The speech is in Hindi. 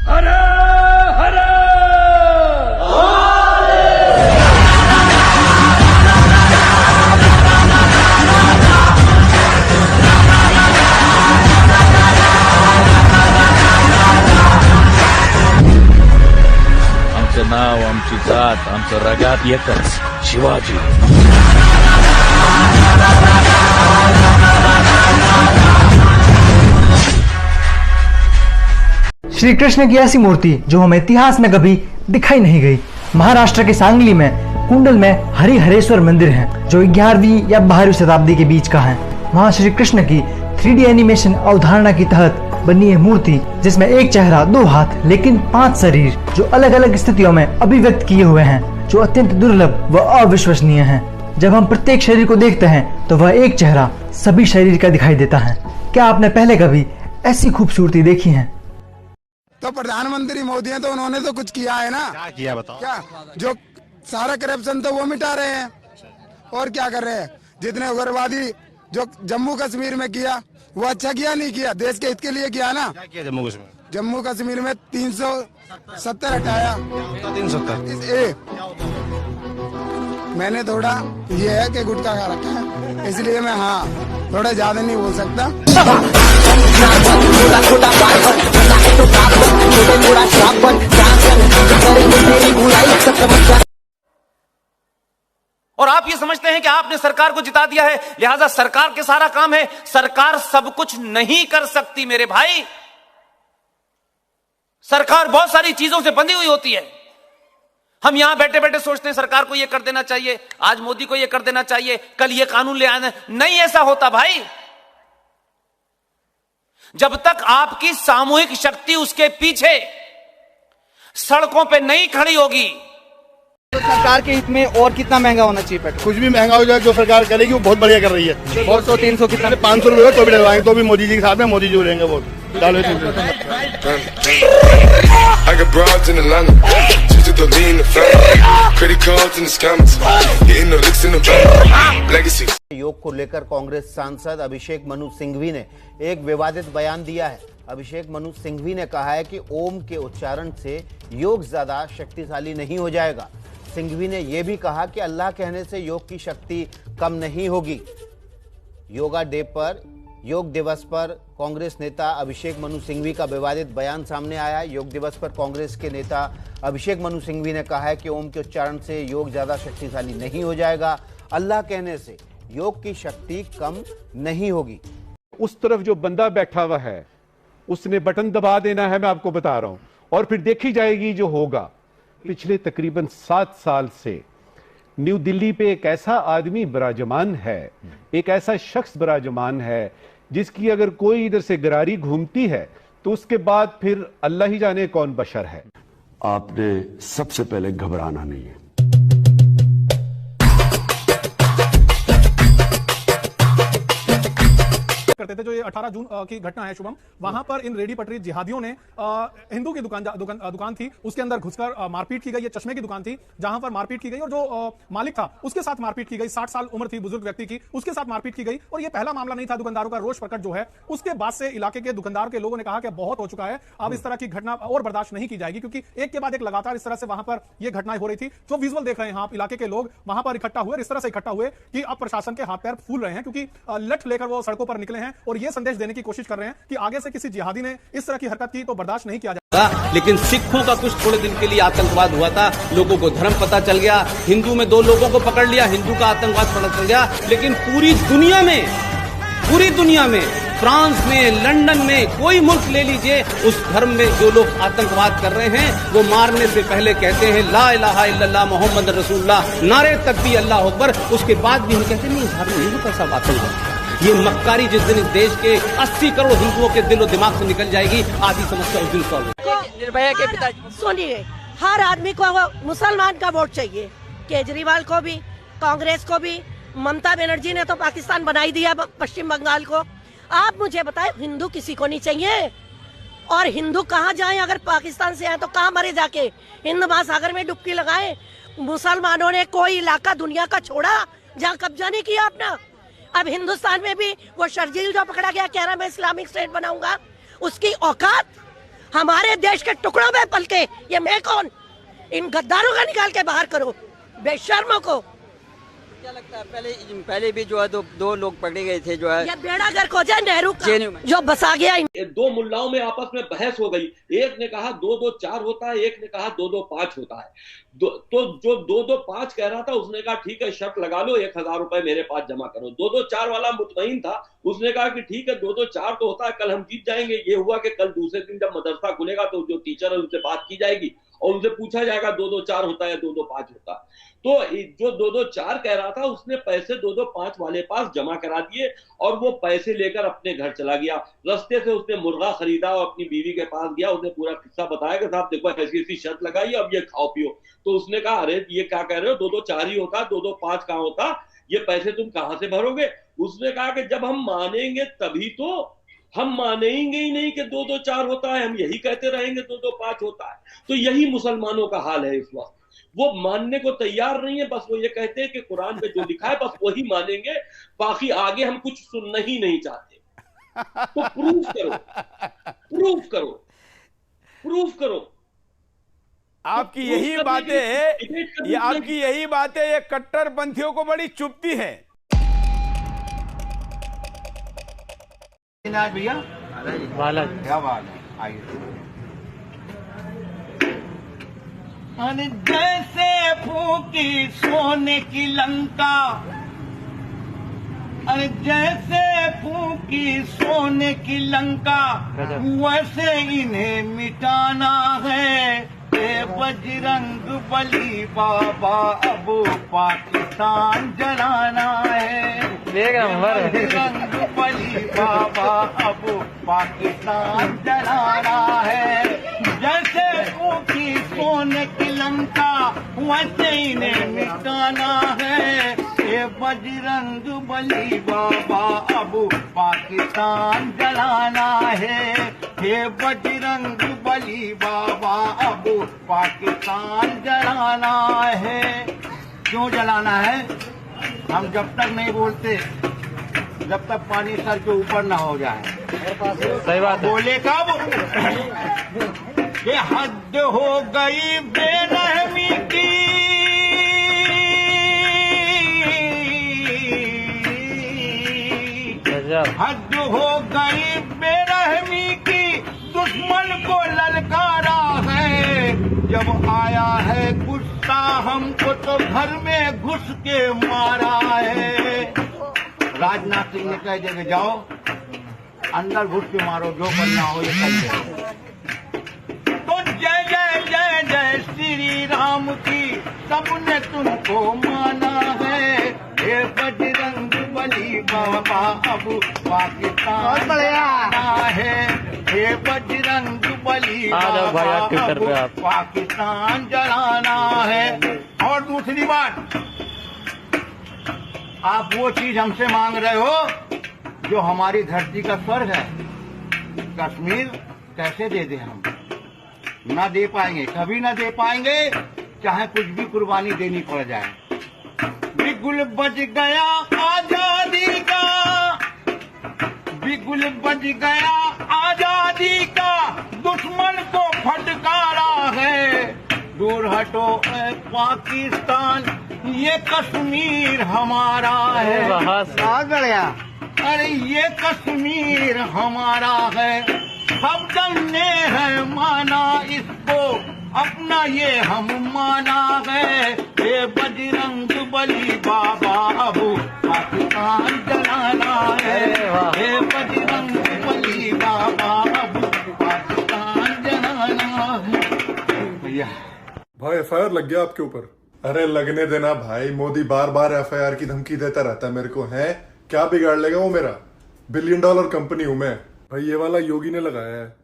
हर हर आमचं नाव, आमची जात, आमचं रगात एकच, शिवाजी. श्री कृष्ण की ऐसी मूर्ति जो हमें इतिहास में कभी दिखाई नहीं गई। महाराष्ट्र के सांगली में कुंडल में हरिहरेश्वर मंदिर है जो 11वीं या 12वीं शताब्दी के बीच का है। वहाँ श्री कृष्ण की 3D एनिमेशन अवधारणा की तहत बनी है मूर्ति जिसमें एक चेहरा, 2 हाथ लेकिन 5 शरीर जो अलग अलग स्थितियों में अभिव्यक्त किए हुए हैं, जो अत्यंत दुर्लभ व अविश्वसनीय है। जब हम प्रत्येक शरीर को देखते हैं तो वह एक चेहरा सभी शरीर का दिखाई देता है। क्या आपने पहले कभी ऐसी खूबसूरती देखी है? तो प्रधानमंत्री मोदी हैं तो उन्होंने तो कुछ किया है ना। क्या किया बताओ? क्या जो सारा करप्शन तो वो मिटा रहे हैं और क्या कर रहे हैं। जितने उग्रवादी जो जम्मू कश्मीर में किया वो अच्छा किया नहीं किया, देश के हित के लिए किया ना। क्या किया जम्मू कश्मीर? जम्मू कश्मीर में 370 हटाया। 370 मैंने थोड़ा ये है कि गुटखा खा रखा है इसलिए मैं थोड़ा ज्यादा नहीं बोल सकता। और आप ये समझते हैं कि आपने सरकार को जिता दिया है, लिहाजा सरकार के सारा काम है। सरकार सब कुछ नहीं कर सकती मेरे भाई। सरकार बहुत सारी चीजों से बंधी हुई होती है। हम यहां बैठे बैठे सोचते हैं सरकार को यह कर देना चाहिए, आज मोदी को यह कर देना चाहिए, कल यह कानून ले आना। नहीं ऐसा होता भाई। जब तक आपकी सामूहिक शक्ति उसके पीछे सड़कों पे नहीं खड़ी होगी। तो सरकार के हित में और कितना महंगा होना चाहिए पेट्रोल? कुछ भी महंगा हो जाए, जो सरकार करेगी वो बहुत बढ़िया कर रही है। 200-300 कितना? 500 रुपए तो भी डलवाएंगे तो भी मोदी जी के साथ में, मोदी जी उड़ेंगे वो डालो। योग को लेकर कांग्रेस सांसद अभिषेक मनु सिंघवी ने एक विवादित बयान दिया है। अभिषेक मनु सिंघवी ने कहा है कि ओम के उच्चारण से योग ज्यादा शक्तिशाली नहीं हो जाएगा। सिंघवी ने यह भी कहा कि अल्लाह कहने से योग की शक्ति कम नहीं होगी। योग दिवस पर कांग्रेस नेता अभिषेक मनु सिंघवी का विवादित बयान सामने आया है। योग दिवस पर कांग्रेस के नेता अभिषेक मनु सिंघवी ने कहा है कि ओम के उच्चारण से योग ज्यादा शक्तिशाली नहीं हो जाएगा। अल्लाह कहने से योग की शक्ति कम नहीं होगी। उस तरफ जो बंदा बैठा हुआ है उसने बटन दबा देना है, मैं आपको बता रहा हूं, और फिर देखी जाएगी जो होगा। पिछले तकरीबन 7 साल से न्यू दिल्ली पे एक ऐसा आदमी विराजमान है, एक ऐसा शख्स विराजमान है जिसकी अगर कोई इधर से गरारी घूमती है तो उसके बाद फिर अल्लाह ही जाने कौन बशर है। आपने सबसे पहले घबराना नहीं है। करते थे जो ये 18 जून की घटना है शुभम, वहां पर इन रेडी पटरी जिहादियों ने हिंदू की दुकान थी, उसके अंदर घुसकर मारपीट की गई। ये चश्मे की दुकान थी जहां पर मारपीट की गई और जो मालिक था उसके साथ मारपीट की गई। 60 साल उम्र थी बुजुर्ग व्यक्ति की, उसके साथ मारपीट की गई। और ये पहला मामला नहीं था। दुकानदारों का रोष प्रकट जो है उसके बाद से इलाके के दुकानदार के लोगों ने कहा कि बहुत हो चुका है, अब इस तरह की घटना और बर्दाश्त नहीं की जाएगी, क्योंकि एक के बाद एक लगातार इस तरह से वहां पर ये घटनाएं हो रही थी। जो विजुअल देख रहे हैं आप, इलाके के लोग वहां पर इकट्ठा हुए, इस तरह से इकट्ठा हुए कि अब प्रशासन के हाथ पैर फूल रहे हैं, क्योंकि लठ लेकर वो सड़कों पर निकले हैं और ये संदेश देने की कोशिश कर रहे हैं कि आगे से किसी जिहादी ने इस तरह की हरकत की तो बर्दाश्त नहीं किया जाएगा। लेकिन सिखों का कुछ थोड़े दिन के लिए आतंकवाद हुआ था, लोगों को धर्म पता चल गया, हिंदू में 2 लोगों को पकड़ लिया, हिंदू का आतंकवाद पता चल गया। लेकिन पूरी दुनिया में फ्रांस में, लंदन में, कोई मुल्क ले लीजिए, उस धर्म में जो लोग आतंकवाद कर रहे हैं वो मारने से पहले कहते हैं ला इलाहा इल्लल्लाह मोहम्मद रसूलुल्लाह, नारे तकबीर अल्लाह अकबर, उसके बाद भी हम कहते नहीं धर्म नहीं होता, सब आतंकवाद। ये मक्कारी जिस दिन इस देश के 80 करोड़ हिंदुओं के दिलो दिमाग से निकल जाएगी, आधी समस्या उस दिन सॉल्व होगी। निर्भया के पिताजी सुनिए, हर आदमी को मुसलमान का वोट चाहिए, केजरीवाल को भी, कांग्रेस को भी। ममता बनर्जी ने तो पाकिस्तान बना ही दिया पश्चिम बंगाल को। आप मुझे बताएं, हिंदू किसी को नहीं चाहिए। और हिंदू कहाँ जाएं? अगर पाकिस्तान से आए तो कहाँ मरे जाके? हिंद महासागर में डुबकी लगाएं। मुसलमानों ने कोई इलाका दुनिया का छोड़ा जहाँ कब्जा नहीं किया अपना। अब हिंदुस्तान में भी वो शर्जील जो पकड़ा गया कह रहा मैं इस्लामिक स्टेट बनाऊंगा, उसकी औकात हमारे देश के टुकड़ों में पलके ये मैं कौन? इन गद्दारों का निकाल के बाहर करो, बेशर्मों को। क्या लगता है पहले भी जो है दो लोग पकड़े गए थे, जो है ये बेड़ा गर्क हो जाए नेहरू का जो बसा गया। दो मुल्लाओं में आपस में बहस हो गई, एक ने कहा 2-2-4 होता है, एक ने कहा 2-2-5 होता है। तो जो 2-2-5 कह रहा था उसने कहा ठीक है शर्त लगा लो, 1000 रुपए मेरे पास जमा करो। 2-2-4 वाला मुतमईन था, उसने कहा कि ठीक है 2-2-4 तो होता है, कल हम जीत जाएंगे। ये हुआ कि कल दूसरे दिन जब मदरसा खुलेगा तो जो टीचर है उनसे बात की जाएगी और उनसे पूछा जाएगा 2-2-4 होता है 2-2-5 होता है। तो जो 2-2-4 कह रहा था उसने पैसे 2-2-5 वाले पास जमा करा दिए और वो पैसे लेकर अपने घर चला गया। रास्ते से उसने मुर्गा खरीदा और अपनी बीवी के पास गया, उसने पूरा किस्सा बताया कि साहब देखो ऐसी ऐसी शर्त लगाई, अब ये खाओ पियो। तो उसने कहा अरे ये क्या कह रहे हो, 2-2-4 ही होता, 2-2-5 कहाँ होता, ये पैसे तुम कहां से भरोगे? उसने कहा कि जब हम मानेंगे तभी तो, हम मानेंगे ही नहीं कि 2-2-4 होता है, हम यही कहते रहेंगे 2-2-5 होता है। तो यही मुसलमानों का हाल है इस वक्त, वो मानने को तैयार नहीं है, बस वो ये कहते हैं कि कुरान में जो लिखा है बस वही मानेंगे, बाकी आगे हम कुछ सुनना ही नहीं चाहते। तो प्रूफ करो, प्रूफ करो, प्रूफ करो। आपकी यही बातें, ये आपकी यही बातें ये कट्टरपंथियों को बड़ी चुभती है। भैया वाला क्या बात है, आइए। जैसे फूकी सोने की लंका, अरे जैसे फूकी सोने की लंका, वैसे इन्हें मिटाना है। बजरंग बली बाबा अब पाकिस्तान जलाना है। बजरंग बली बाबा अब पाकिस्तान जलाना है। जैसे फूकी सोने की लंका, वैसे इन्हें मिटाना है। ये बजरंग बली बाबा अब पाकिस्तान जलाना है। हे बजरंग बली बाबा अब पाकिस्तान जलाना है। क्यों जलाना है? हम जब तक नहीं बोलते, जब तक पानी सर के ऊपर ना हो जाए। सही बात है। बोले कब? ये हद हो गई बेरहमी की, हद हो गई बेरहमी की, दुश्मन को ललकारा है। जब आया है गुस्सा हमको तो घर में घुस के मारा है। राजनाथ सिंह ने कह दिया जाओ अंदर घुस के मारो, जो करना हो ये कर। तो जय जय जय जय श्री राम की सबने तुमको माना है। हे बजरंग बली बाबा अब पाकिस्तान जलाना है। हे बजरंग बली बाबा अब पाकिस्तान जलाना है। और दूसरी बात, आप वो चीज हमसे मांग रहे हो जो हमारी धरती का स्वर्ग है, कश्मीर, कैसे दे दें हम? ना दे पाएंगे, कभी ना दे पाएंगे, चाहे कुछ भी कुर्बानी देनी पड़ जाए। बिगुल बज गया आजादी का, बिगुल बज गया आजादी का, दुश्मन को फटकारा है। दूर हटो पाकिस्तान, ये कश्मीर हमारा है। गया, अरे ये कश्मीर हमारा है। सब ने है माना इसको अपना, ये हम माना है। ये बजरंग बली बाबा अब पाकिस्तान जलाना है। ये बजरंग बली बाबा अब पाकिस्तान जलाना है। भैया भाई FIR लग गया आपके ऊपर? अरे लगने देना भाई, मोदी बार बार FIR की धमकी देता रहता है मेरे को। है क्या बिगाड़ लेगा वो मेरा? $1 बिलियन कंपनी हूं मैं भाई, ये वाला योगी ने लगाया है।